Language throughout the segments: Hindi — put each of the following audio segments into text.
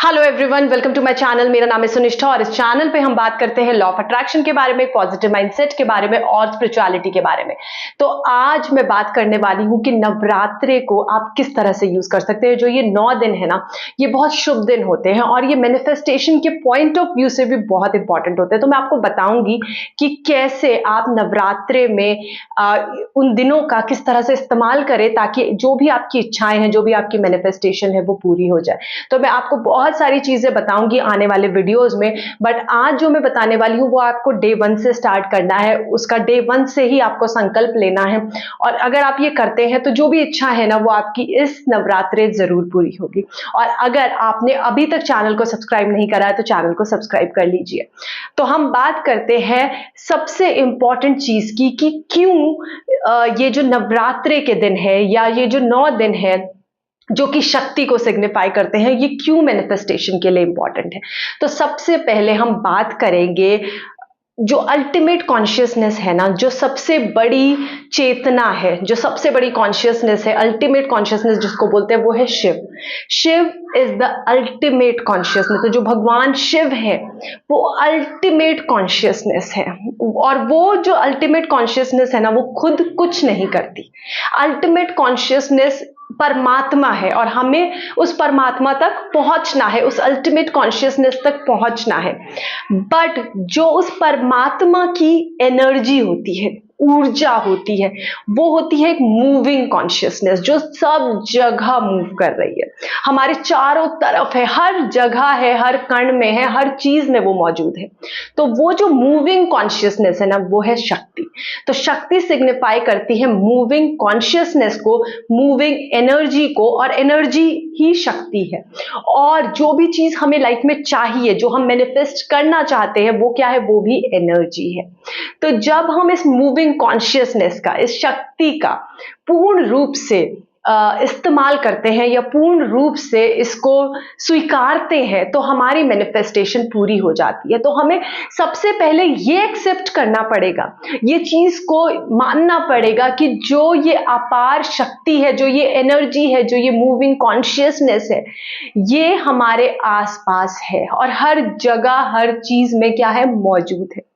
Hello everyone, welcome to my channel. मेरा नाम है सुनिष्ठा और इस चैनल पे हम बात करते हैं लॉ ऑफ अट्रैक्शन के बारे में, पॉजिटिव माइंडसेट के बारे में और स्पिरिचुअलिटी के बारे में। तो आज मैं बात करने वाली हूं कि नवरात्रे को आप किस तरह से यूज कर सकते हैं। जो ये 9 दिन है ना, ये बहुत शुभ दिन होते हैं और ये मैनिफेस्टेशन के पॉइंट ऑफ व्यू से भी बहुत इंपॉर्टेंट होते हैं। तो मैं आपको बताऊंगी कि कैसे आप नवरात्रे में उन दिनों का किस तरह से इस्तेमाल करें ताकि जो भी आपकी इच्छाएं हैं, जो भी आपकी मैनिफेस्टेशन है, वो पूरी हो जाए। तो मैं आपको बहुत सारी चीजें बताऊंगी आने वाले वीडियोस में, बट आज जो मैं बताने वाली हूं वो आपको डे 1 से स्टार्ट करना है। उसका डे 1 से ही आपको संकल्प लेना है और अगर आप ये करते हैं तो जो भी इच्छा है ना, वो आपकी इस नवरात्रे जरूर पूरी होगी। और अगर आपने अभी तक चैनल को सब्सक्राइब नहीं करा है तो चैनल को सब्सक्राइब कर लीजिए। तो हम बात करते हैं सबसे इंपॉर्टेंट चीज की कि क्यों ये जो नवरात्रे के दिन है या ये जो 9 दिन है जो कि शक्ति को सिग्निफाई करते हैं, ये क्यों मैनिफेस्टेशन के लिए इंपॉर्टेंट है। तो सबसे पहले हम बात करेंगे जो अल्टीमेट कॉन्शियसनेस है ना, जो सबसे बड़ी चेतना है, जो सबसे बड़ी कॉन्शियसनेस है, अल्टीमेट कॉन्शियसनेस जिसको बोलते हैं, वो है Shiva. Shiva is the ultimate consciousness. तो जो भगवान शिव है वो अल्टीमेट कॉन्शियसनेस है और वो जो अल्टीमेट कॉन्शियसनेस है ना, वो खुद कुछ नहीं करती। अल्टीमेट कॉन्शियसनेस परमात्मा है और हमें उस परमात्मा तक पहुंचना है, उस अल्टीमेट कॉन्शियसनेस तक पहुंचना है। बट जो उस परमात्मा की एनर्जी होती है, ऊर्जा होती है, वो होती है एक मूविंग कॉन्शियसनेस जो सब जगह मूव कर रही है, हमारे चारों तरफ है, हर जगह है, हर कण में है, हर चीज में वो मौजूद है। तो वो जो मूविंग कॉन्शियसनेस है ना, वो है शक्ति। तो शक्ति सिग्निफाई करती है मूविंग कॉन्शियसनेस को, मूविंग एनर्जी को, और एनर्जी ही शक्ति है। और जो भी चीज हमें लाइफ में चाहिए, जो हम मैनिफेस्ट करना चाहते हैं, वो क्या है? वो भी एनर्जी है। तो जब हम इस मूविंग कॉन्शियसनेस का, इस शक्ति का पूर्ण रूप से इस्तेमाल करते हैं या पूर्ण रूप से इसको स्वीकारते हैं, तो हमारी मैनिफेस्टेशन पूरी हो जाती है। तो हमें सबसे पहले ये एक्सेप्ट करना पड़ेगा, ये चीज को मानना पड़ेगा कि जो ये अपार शक्ति है, जो ये एनर्जी है, जो ये मूविंग कॉन्शियसनेस है, ये हमारे आसपास है और हर जगह, हर चीज में क्या है? मौजूद है।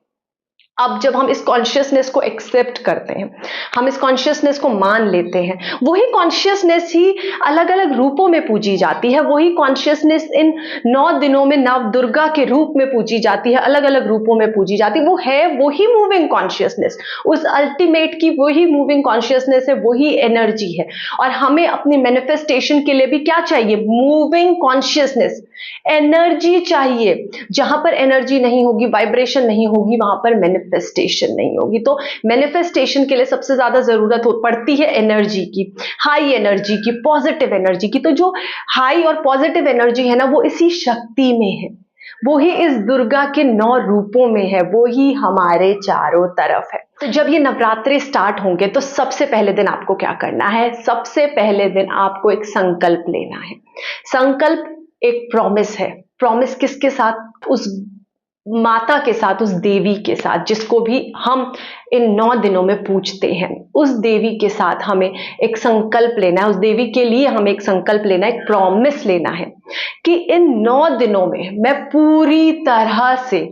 अब जब हम इस कॉन्शियसनेस को एक्सेप्ट करते हैं, हम इस कॉन्शियसनेस को मान लेते हैं, वही कॉन्शियसनेस ही अलग अलग रूपों में पूजी जाती है। वही कॉन्शियसनेस इन 9 दिनों में नव दुर्गा के रूप में पूजी जाती है, अलग अलग रूपों में पूजी जाती है। वो है वही मूविंग कॉन्शियसनेस, उस अल्टीमेट की वही मूविंग कॉन्शियसनेस है, वही एनर्जी है। और हमें अपनी मैनिफेस्टेशन के लिए भी क्या चाहिए? मूविंग कॉन्शियसनेस, एनर्जी चाहिए। जहां पर एनर्जी नहीं होगी, वाइब्रेशन नहीं होगी, वहां पर मैनिफेस्टेशन नहीं होगी। तो मैनिफेस्टेशन के लिए सबसे ज्यादा जरूरत पड़ती है एनर्जी की, हाई एनर्जी की, पॉजिटिव एनर्जी की। तो जो हाई और पॉजिटिव एनर्जी है ना, वो इसी शक्ति में है, वो ही इस दुर्गा के 9 रूपों में है, वो ही हमारे चारों तरफ है। तो जब ये नवरात्रि स्टार्ट होंगे तो सबसे पहले दिन आपको क्या करना है? सबसे पहले दिन आपको एक संकल्प लेना है। संकल्प एक प्रॉमिस है। प्रॉमिस किसके साथ? उस माता के साथ, उस देवी के साथ जिसको भी हम इन 9 दिनों में पूजते हैं, उस देवी के साथ हमें एक संकल्प लेना है। उस देवी के लिए हमें एक संकल्प लेना है, एक प्रॉमिस लेना है कि इन 9 दिनों में मैं पूरी तरह से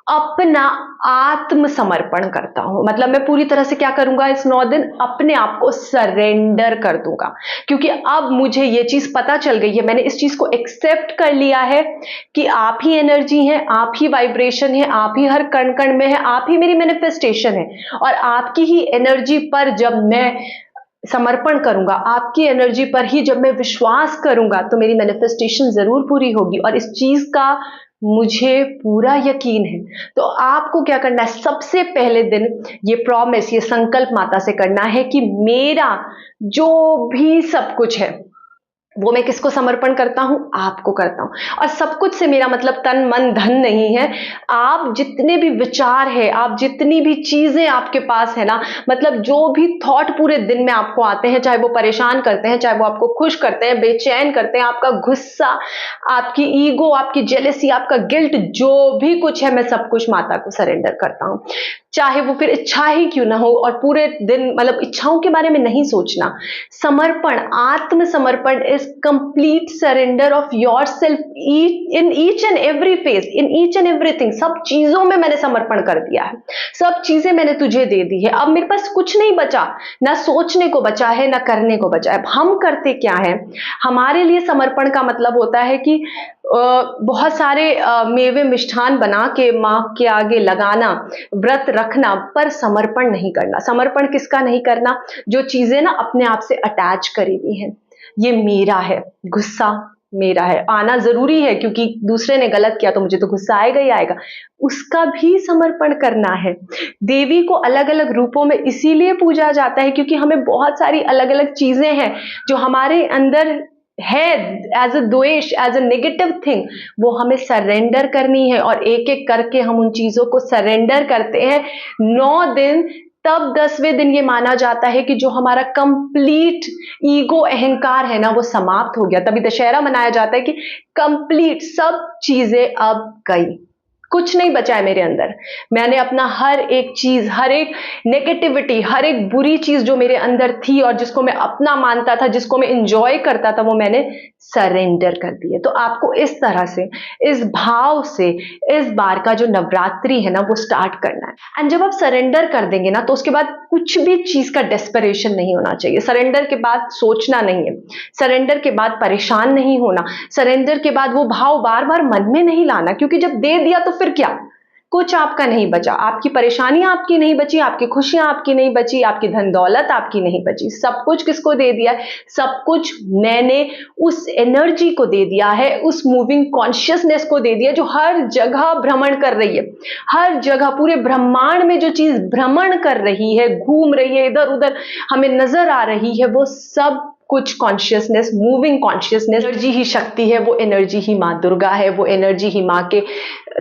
अपना आत्मसमर्पण करता हूं। मतलब मैं पूरी तरह से क्या करूंगा? इस 9 दिन अपने आप को सरेंडर कर दूंगा, क्योंकि अब मुझे ये चीज पता चल गई है, मैंने इस चीज को एक्सेप्ट कर लिया है कि आप ही एनर्जी हैं, आप ही वाइब्रेशन है, आप ही हर कण कण में है, आप ही मेरी मैनिफेस्टेशन है। और आपकी ही एनर्जी पर जब मैं समर्पण करूंगा, आपकी एनर्जी पर ही जब मैं विश्वास करूंगा, तो मेरी मैनिफेस्टेशन जरूर पूरी होगी। और इस चीज का मुझे पूरा यकीन है। तो आपको क्या करना है? सबसे पहले दिन ये प्रॉमिस, ये संकल्प माता से करना है कि मेरा जो भी सब कुछ है वो मैं किसको समर्पण करता हूं? आपको करता हूं। और सब कुछ से मेरा मतलब तन मन धन नहीं है। आप जितने भी विचार है, आप जितनी भी चीजें आपके पास है ना, मतलब जो भी थॉट पूरे दिन में आपको आते हैं, चाहे वो परेशान करते हैं, चाहे वो आपको खुश करते हैं, बेचैन करते हैं, आपका गुस्सा, आपकी ईगो, आपकी जेलेसी, आपका गिल्ट, जो भी कुछ है, मैं सब कुछ माता को सरेंडर करता हूं। चाहे वो फिर इच्छा ही क्यों ना हो, और पूरे दिन मतलब इच्छाओं के बारे में नहीं सोचना। समर्पण, आत्मसमर्पण is complete surrender of your self in each and every phase, in each and everything. सब चीजों में मैंने समर्पण कर दिया है, सब चीजें मैंने तुझे दे दी है, अब मेरे पास कुछ नहीं बचा, ना सोचने को बचा है ना करने को बचा है। अब हम करते क्या है, हमारे लिए समर्पण का मतलब होता है कि बहुत सारे मेवे मिष्ठान बना के मां के आगे लगाना, व्रत रखना, पर समर्पण नहीं करना। समर्पण किसका नहीं करना, जो चीजें ना अपने आप से अटैच करी हुई हैं। ये मेरा है, गुस्सा मेरा है, आना जरूरी है क्योंकि दूसरे ने गलत किया तो मुझे तो गुस्सा आएगा ही आएगा, उसका भी समर्पण करना है। देवी को अलग अलग रूपों में इसीलिए पूजा जाता है क्योंकि हमें बहुत सारी अलग अलग चीजें हैं जो हमारे अंदर है, एज अ द्वेष, एज अ नेगेटिव थिंग, वो हमें सरेंडर करनी है। और एक एक करके हम उन चीजों को सरेंडर करते हैं 9 दिन। तब 10वें दिन ये माना जाता है कि जो हमारा कंप्लीट ईगो, अहंकार है ना, वो समाप्त हो गया। तभी दशहरा मनाया जाता है कि कंप्लीट सब चीजें अब गई, कुछ नहीं बचा है मेरे अंदर। मैंने अपना हर एक चीज, हर एक नेगेटिविटी, हर एक बुरी चीज जो मेरे अंदर थी और जिसको मैं अपना मानता था, जिसको मैं इंजॉय करता था, वो मैंने सरेंडर कर दिए। तो आपको इस तरह से, इस भाव से इस बार का जो नवरात्रि है ना वो स्टार्ट करना है। एंड जब आप सरेंडर कर देंगे ना तो उसके बाद कुछ भी चीज का डेस्परेशन नहीं होना चाहिए। सरेंडर के बाद सोचना नहीं है, सरेंडर के बाद परेशान नहीं होना, सरेंडर के बाद वो भाव बार बार मन में नहीं लाना, क्योंकि जब दे दिया तो फिर क्या, कुछ आपका नहीं बचा, आपकी परेशानियां आपकी नहीं बची, आपकी खुशियां आपकी नहीं बची, आपकी धन दौलत आपकी नहीं बची। सब कुछ किसको दे दिया है, सब कुछ मैंने उस एनर्जी को दे दिया है, उस मूविंग कॉन्शियसनेस को दे दिया जो हर जगह भ्रमण कर रही है। हर जगह पूरे ब्रह्मांड में जो चीज भ्रमण कर रही है, घूम रही है, इधर उधर हमें नजर आ रही है, वो सब कुछ कॉन्शियसनेस, मूविंग कॉन्शियसनेस, एनर्जी ही शक्ति है, वो एनर्जी ही माँ दुर्गा है, वो एनर्जी ही माँ के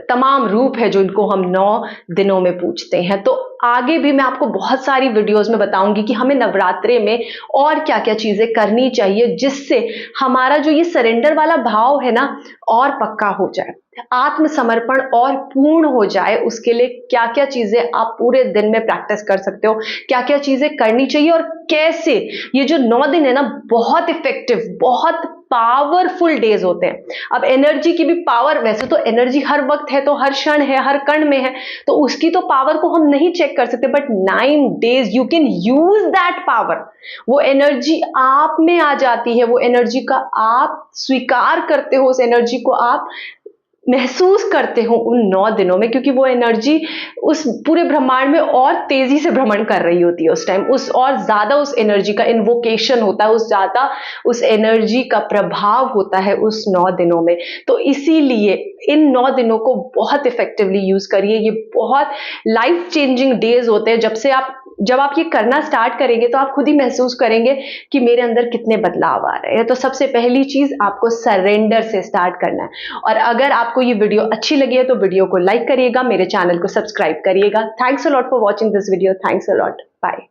तमाम रूप है जो इनको हम 9 दिनों में पूजते हैं। तो आगे भी मैं आपको बहुत सारी वीडियोस में बताऊंगी कि हमें नवरात्रे में और क्या क्या चीजें करनी चाहिए जिससे हमारा जो ये सरेंडर वाला भाव है ना और पक्का हो जाए, आत्मसमर्पण और पूर्ण हो जाए। उसके लिए क्या क्या चीजें आप पूरे दिन में प्रैक्टिस कर सकते हो, क्या क्या चीजें करनी चाहिए और कैसे। ये जो 9 दिन है ना बहुत इफेक्टिव, बहुत पावरफुल डेज होते हैं। अब एनर्जी की भी पावर, वैसे तो एनर्जी हर वक्त है, तो हर क्षण है, हर कण में है, तो उसकी तो पावर को हम नहीं चेक कर सकते, but 9 days you can use that power. वो एनर्जी आप में आ जाती है, वो एनर्जी का आप स्वीकार करते हो, उस एनर्जी को आप महसूस करते हो उन 9 दिनों में, क्योंकि वो एनर्जी उस पूरे ब्रह्मांड में और तेजी से भ्रमण कर रही होती है उस टाइम, उस और ज्यादा उस एनर्जी का इन्वोकेशन होता है, उस ज्यादा उस एनर्जी का प्रभाव होता है उस 9 दिनों में। तो इसीलिए इन 9 दिनों को बहुत इफेक्टिवली यूज करिए। ये बहुत लाइफ चेंजिंग डेज होते हैं। जब आप ये करना स्टार्ट करेंगे तो आप खुद ही महसूस करेंगे कि मेरे अंदर कितने बदलाव आ रहे हैं। तो सबसे पहली चीज आपको सरेंडर से स्टार्ट करना है। और अगर आपको ये वीडियो अच्छी लगी है तो वीडियो को लाइक करिएगा, मेरे चैनल को सब्सक्राइब करिएगा। Thanks a lot for watching this video. Thanks a lot, bye.